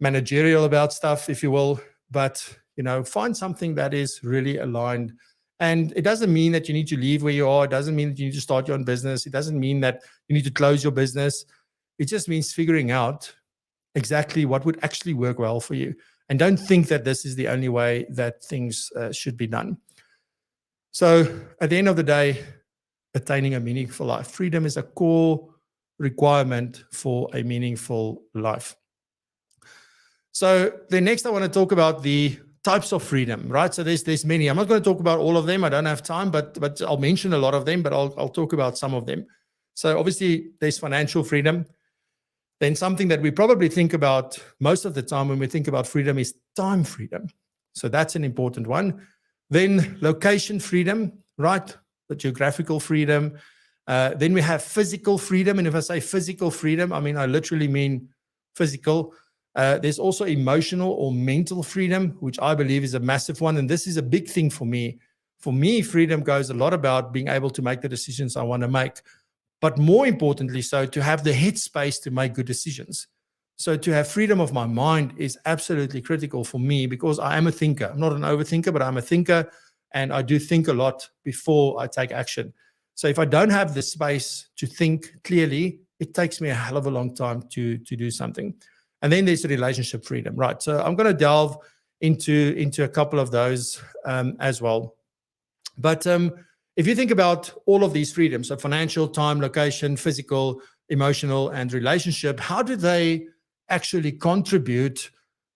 managerial about stuff, if you will. But, find something that is really aligned. And it doesn't mean that you need to leave where you are. It doesn't mean that you need to start your own business. It doesn't mean that you need to close your business. It just means figuring out exactly what would actually work well for you. And don't think that this is the only way that things should be done. So at the end of the day, attaining a meaningful life. Freedom is a core requirement for a meaningful life. So then next I want to talk about the types of freedom, right? So there's many. I'm not going to talk about all of them. I don't have time, but I'll mention a lot of them, but I'll talk about some of them. So obviously there's financial freedom. Then something that we probably think about most of the time when we think about freedom is time freedom. So that's an important one. Then location freedom, right? The geographical freedom. Then we have physical freedom. And if I say physical freedom, I mean, I literally mean physical. There's also emotional or mental freedom, which I believe is a massive one. And this is a big thing for me. For me, freedom goes a lot about being able to make the decisions I want to make, but more importantly, so to have the headspace to make good decisions. So to have freedom of my mind is absolutely critical for me because I am a thinker. I'm not an overthinker, but I'm a thinker, and I do think a lot before I take action. So if I don't have the space to think clearly, it takes me a hell of a long time to do something. And then there's the relationship freedom, right? So I'm going to delve into a couple of those as well. But if you think about all of these freedoms, so financial, time, location, physical, emotional, and relationship, how do they actually contribute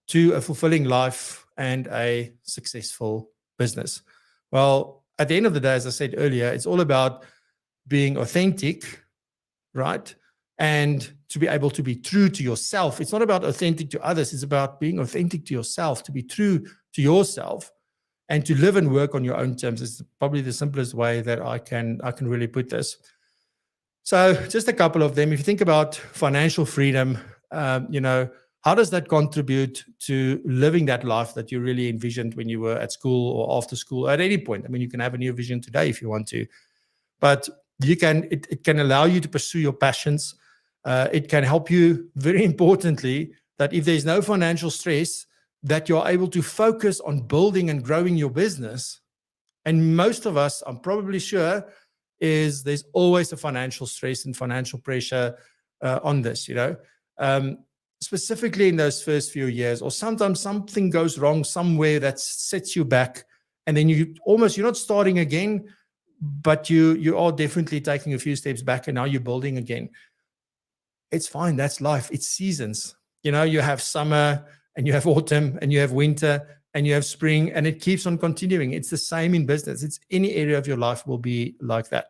to a fulfilling life and a successful business? Well, at the end of the day, as I said earlier, it's all about being authentic, right? And to be able to be true to yourself. It's not about authentic to others. It's about being authentic to yourself, to be true to yourself, and to live and work on your own terms. Is probably the simplest way that I can really put this. So just a couple of them. If you think about financial freedom, how does that contribute to living that life that you really envisioned when you were at school or after school, at any point? I mean, you can have a new vision today if you want to, but it can allow you to pursue your passions. It can help you, very importantly, that if there's no financial stress, that you're able to focus on building and growing your business. And most of us, I'm probably sure, there's always a financial stress and financial pressure on this, specifically in those first few years, or sometimes something goes wrong somewhere that sets you back, and then you're not starting again, but you are definitely taking a few steps back, and now you're building again. It's fine. That's life. It's seasons. You have summer, and you have autumn, and you have winter, and you have spring, and it keeps on continuing. It's the same in business. It's any area of your life will be like that.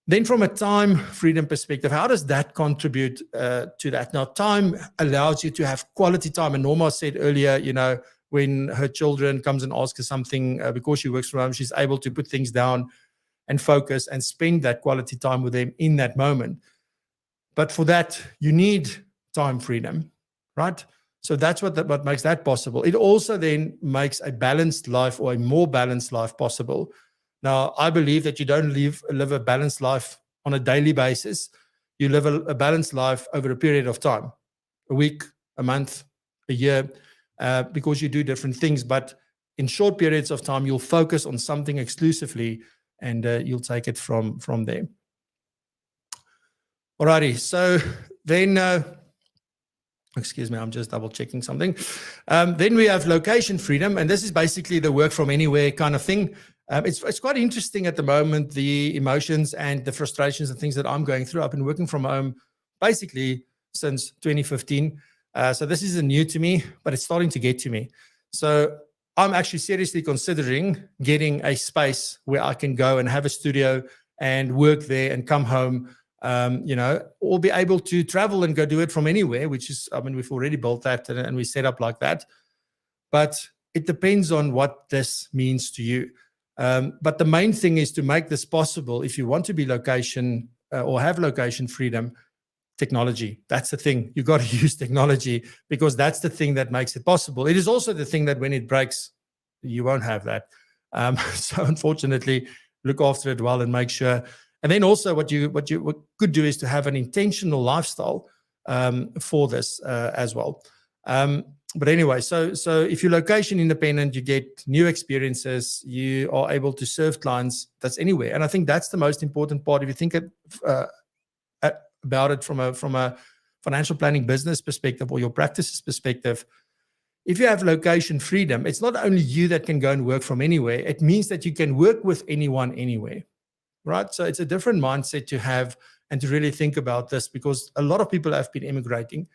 Then from a time freedom perspective, how does that contribute to that? Now, time allows you to have quality time. And Norma said earlier, when her children comes and asks her something, because she works from home, she's able to put things down and focus and spend that quality time with them in that moment. But for that, you need time freedom, right? So that's what makes that possible. It also then makes a balanced life, or a more balanced life, possible. Now, I believe that you don't live a balanced life on a daily basis. You live a balanced life over a period of time, a week, a month, a year, because you do different things. But in short periods of time, you'll focus on something exclusively, and you'll take it from there. Alrighty, so then, excuse me, I'm just double checking something. Then we have location freedom, and this is basically the work from anywhere kind of thing. It's quite interesting at the moment, the emotions and the frustrations and things that I'm going through. I've been working from home basically since 2015. So this isn't new to me, but it's starting to get to me. So I'm actually seriously considering getting a space where I can go and have a studio and work there and come home, or be able to travel and go do it from anywhere, which is, we've already built that and we set up like that. But it depends on what this means to you. But the main thing is to make this possible. If you want to be location or have location freedom, technology. That's the thing. You got to use technology, because that's the thing that makes it possible. It is also the thing that when it breaks, you won't have that. So unfortunately, look after it well and make sure. And then also what you could do is to have an intentional lifestyle for this as well. But anyway, so if you're location independent, you get new experiences, you are able to serve clients that's anywhere. And I think that's the most important part. If you think about it from a financial planning business perspective or your practices perspective, if you have location freedom, it's not only you that can go and work from anywhere. It means that you can work with anyone anywhere, right? So it's a different mindset to have and to really think about this, because a lot of people have been immigrating.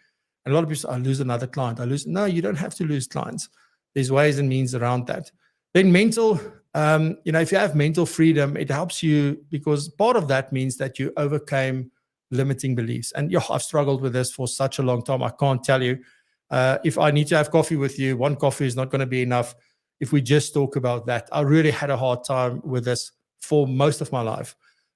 And a lot of people say, I lose another client. No, you don't have to lose clients. There's ways and means around that. Then mental, if you have mental freedom, it helps you, because part of that means that you overcame limiting beliefs. And I've struggled with this for such a long time. I can't tell you. If I need to have coffee with you, one coffee is not going to be enough. if we just talk about that. I really had a hard time with this for most of my life.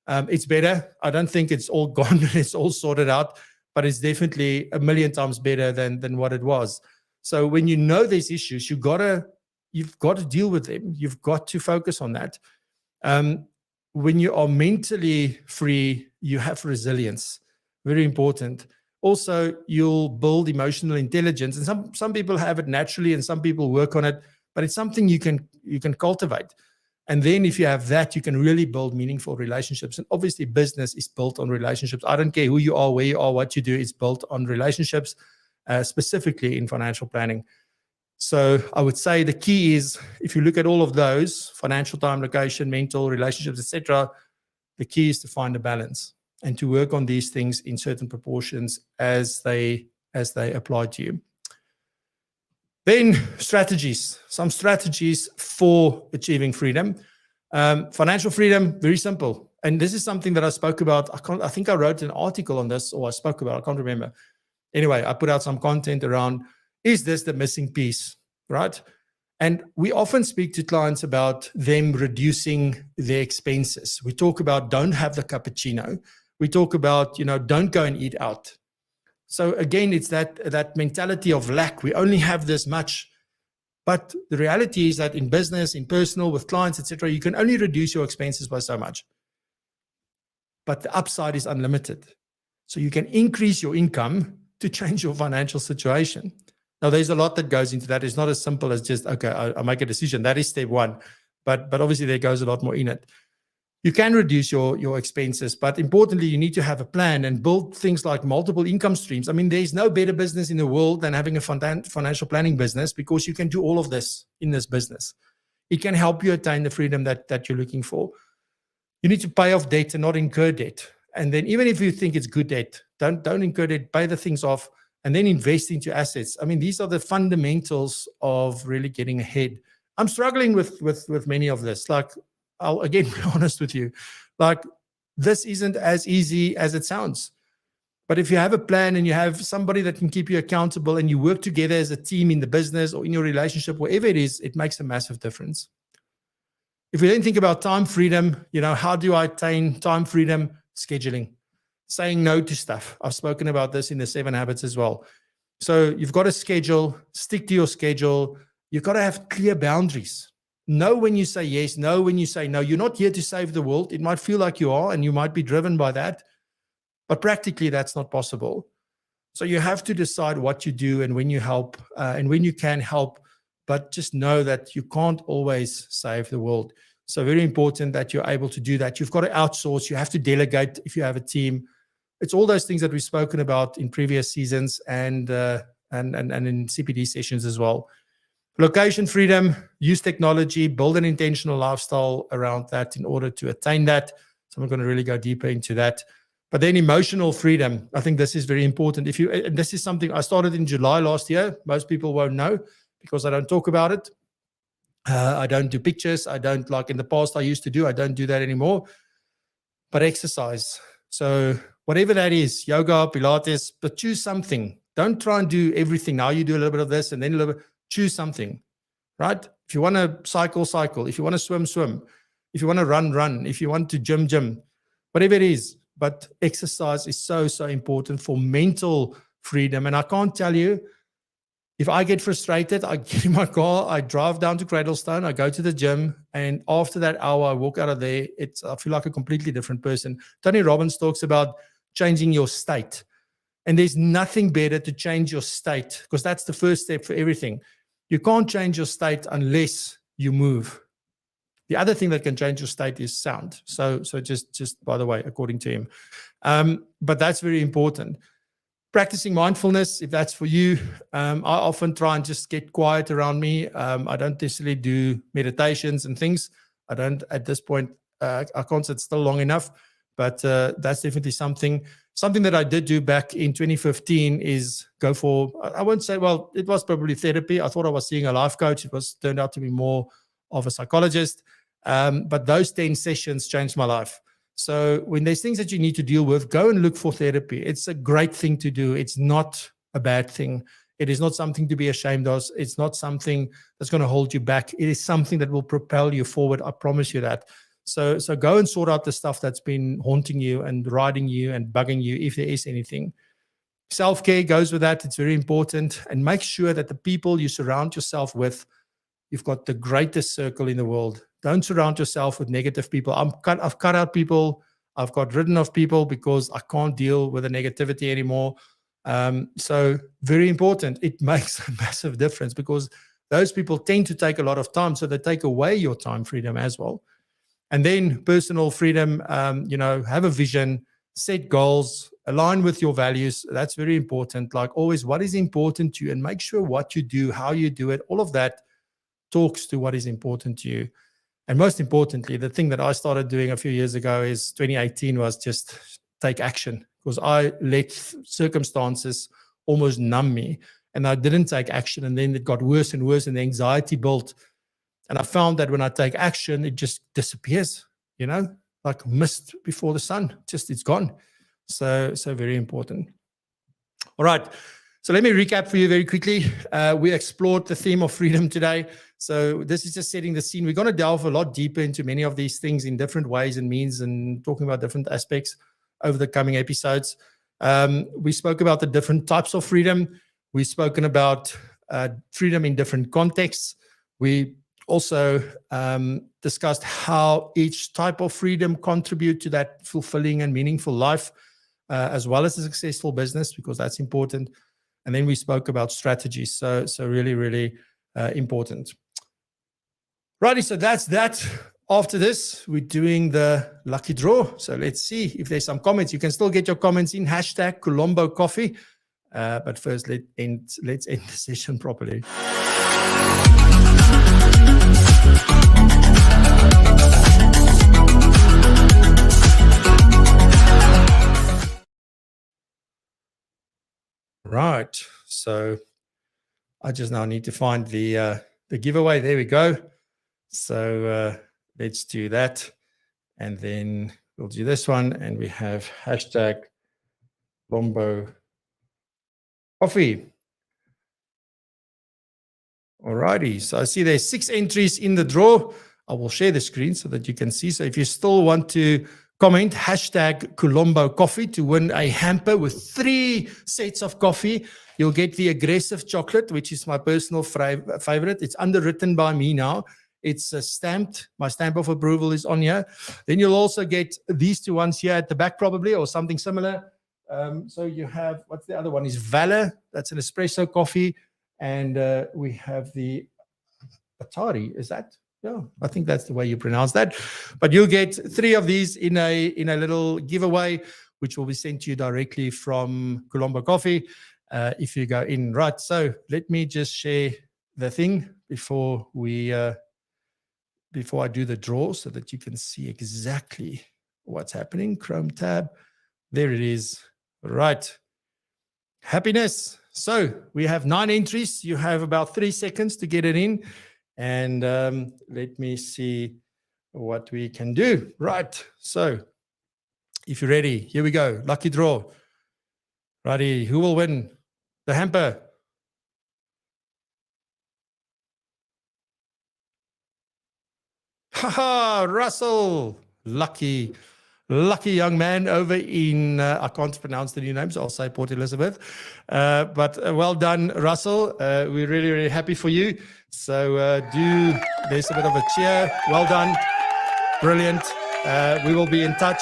It's better. I don't think it's all gone and it's all sorted out, but it's definitely a million times better than what it was. So when you know these issues, you've got to deal with them. You've got to focus on that. When you are mentally free, you have resilience. Very important. Also, you'll build emotional intelligence, and some people have it naturally, and some people work on it. But it's something you can cultivate. And then if you have that, you can really build meaningful relationships. And obviously, business is built on relationships. I don't care who you are, where you are, what you do. It's built on relationships, specifically in financial planning. So I would say the key is, if you look at all of those, financial, time, location, mental, relationships, etc., the key is to find a balance and to work on these things in certain proportions as they apply to you. Then strategies, some strategies for achieving freedom. Financial freedom, very simple. And this is something that I spoke about. I think I wrote an article on this, or I spoke about, I can't remember. Anyway, I put out some content around, is this the missing piece, right? And we often speak to clients about them reducing their expenses. We talk about don't have the cappuccino. We talk about, don't go and eat out. So again, it's that mentality of lack. We only have this much. But the reality is that in business, in personal, with clients, etc., you can only reduce your expenses by so much. But the upside is unlimited. So you can increase your income to change your financial situation. Now, there's a lot that goes into that. It's not as simple as just, okay, I make a decision. That is step one. But obviously, there goes a lot more in it. You can reduce your expenses, but importantly, you need to have a plan and build things like multiple income streams. I mean, there's no better business in the world than having a financial planning business, because you can do all of this in this business. It can help you attain the freedom that you're looking for. You need to pay off debt and not incur debt. And then even if you think it's good debt, don't incur debt, pay the things off, and then invest into assets. I mean, these are the fundamentals of really getting ahead. I'm struggling with many of this. Like, I'll again be honest with you, like, this isn't as easy as it sounds. But if you have a plan and you have somebody that can keep you accountable and you work together as a team in the business or in your relationship, wherever it is, it makes a massive difference. If we then think about time freedom, how do I attain time freedom? Scheduling, saying no to stuff. I've spoken about this in the 7 habits as well. So you've got to schedule, stick to your schedule. You've got to have clear boundaries. Know when you say yes, know when you say no. You're not here to save the world. It might feel like you are, and you might be driven by that, but practically that's not possible. So you have to decide what you do and when you help and when you can help, but just know that you can't always save the world. So very important that you're able to do that. You've got to outsource. You have to delegate if you have a team. It's all those things that we've spoken about in previous seasons and in CPD sessions as well. Location freedom, use technology, build an intentional lifestyle around that in order to attain that. So I'm going to really go deeper into that. But then emotional freedom, I think this is very important. And this is something I started in July last year. Most people won't know because I don't talk about it. I don't do pictures. I don't, like in the past I used to do. I don't do that anymore. But exercise. So whatever that is, yoga, Pilates, but choose something. Don't try and do everything. Now you do a little bit of this and then a little bit. Choose something, right? If you want to cycle. If you want to swim. If you want to run. If you want to gym. Whatever it is. But exercise is so important for mental freedom. And I can't tell you, if I get frustrated, I get in my car, I drive down to Cradlestone, I go to the gym, and after that hour, I walk out of there, I feel like a completely different person. Tony Robbins talks about changing your state. And there's nothing better to change your state, because that's the first step for everything. You can't change your state unless you move. The other thing that can change your state is sound. So just by the way, according to him. But that's very important. Practicing mindfulness, if that's for you. I often try and just get quiet around me. I don't necessarily do meditations and things. I don't at this point. I can't sit still long enough. But that's definitely something that I did do back in 2015 is go for, I won't say, well, it was probably therapy. I thought I was seeing a life coach. It turned out to be more of a psychologist. But those 10 sessions changed my life. So when there's things that you need to deal with, go and look for therapy. It's a great thing to do. It's not a bad thing. It is not something to be ashamed of. It's not something that's going to hold you back. It is something that will propel you forward. I promise you that. So go and sort out the stuff that's been haunting you and riding you and bugging you, if there is anything. Self-care goes with that. It's very important. And make sure that the people you surround yourself with, you've got the greatest circle in the world. Don't surround yourself with negative people. I've cut out people. I've got rid of people because I can't deal with the negativity anymore. So very important. It makes a massive difference because those people tend to take a lot of time. So they take away your time freedom as well. And then personal freedom, have a vision, set goals, align with your values. That's very important. Like always, what is important to you, and make sure what you do, how you do it, all of that talks to what is important to you. And most importantly, the thing that I started doing a few years ago is 2018 was just take action, because I let circumstances almost numb me and I didn't take action. And then it got worse and worse and the anxiety built. And I found that when I take action, it just disappears, like mist before the sun, it's gone. So very important. All right. So let me recap for you very quickly. We explored the theme of freedom today. So this is just setting the scene. We're going to delve a lot deeper into many of these things in different ways and means, and talking about different aspects over the coming episodes. We spoke about the different types of freedom. We've spoken about freedom in different contexts. We also discussed how each type of freedom contribute to that fulfilling and meaningful life, as well as a successful business, because that's important. And then we spoke about strategies. So really, really important. Righty, so that's that. After this, we're doing the lucky draw. So let's see if there's some comments. You can still get your comments in #Colombo Coffee. But first, let's end the session properly. Right. So I just now need to find the giveaway. There we go. So let's do that. And then we'll do this one. And we have #Colombo Coffee. Alrighty. So I see there's 6 entries in the draw. I will share the screen so that you can see. So if you still want to comment, #Colombo Coffee to win a hamper with 3 sets of coffee. You'll get the aggressive chocolate, which is my personal favorite. It's underwritten by me now. It's stamped. My stamp of approval is on here. Then you'll also get these 2 ones here at the back probably, or something similar. So you have, what's the other one? Is Valor. That's an espresso coffee. And we have the Atari. Is that? Yeah, I think that's the way you pronounce that. But you'll get 3 of these in a little giveaway, which will be sent to you directly from Colombo Coffee if you go in. Right. So let me just share the thing before I do the draw, so that you can see exactly what's happening. Chrome tab. There it is. Right. Happiness. So we have 9 entries. You have about 3 seconds to get it in. And let me see what we can do. Right. So if you're ready, here we go. Lucky draw. Righty. Who will win the hamper? Haha, Russell. Lucky young man over in, I can't pronounce the new names, I'll say Port Elizabeth. But well done, Russell. We're really, really happy for you. So there's a bit of a cheer. Well done. Brilliant. We will be in touch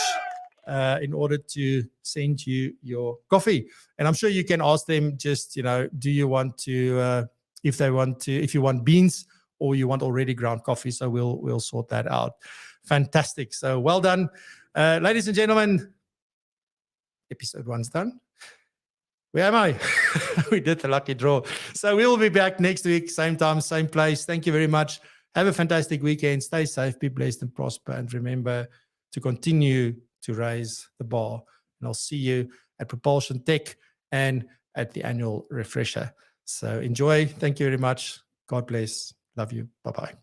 in order to send you your coffee. And I'm sure you can ask them just, do you want to, if you want beans or you want already ground coffee. So we'll sort that out. Fantastic. So well done. Ladies and gentlemen, episode 1's done. Where am I? We did the lucky draw. So we will be back next week, same time, same place. Thank you very much. Have a fantastic weekend. Stay safe, be blessed and prosper. And remember to continue to raise the bar. And I'll see you at PROpulsion Tech and at the annual refresher. So enjoy. Thank you very much. God bless. Love you. Bye-bye.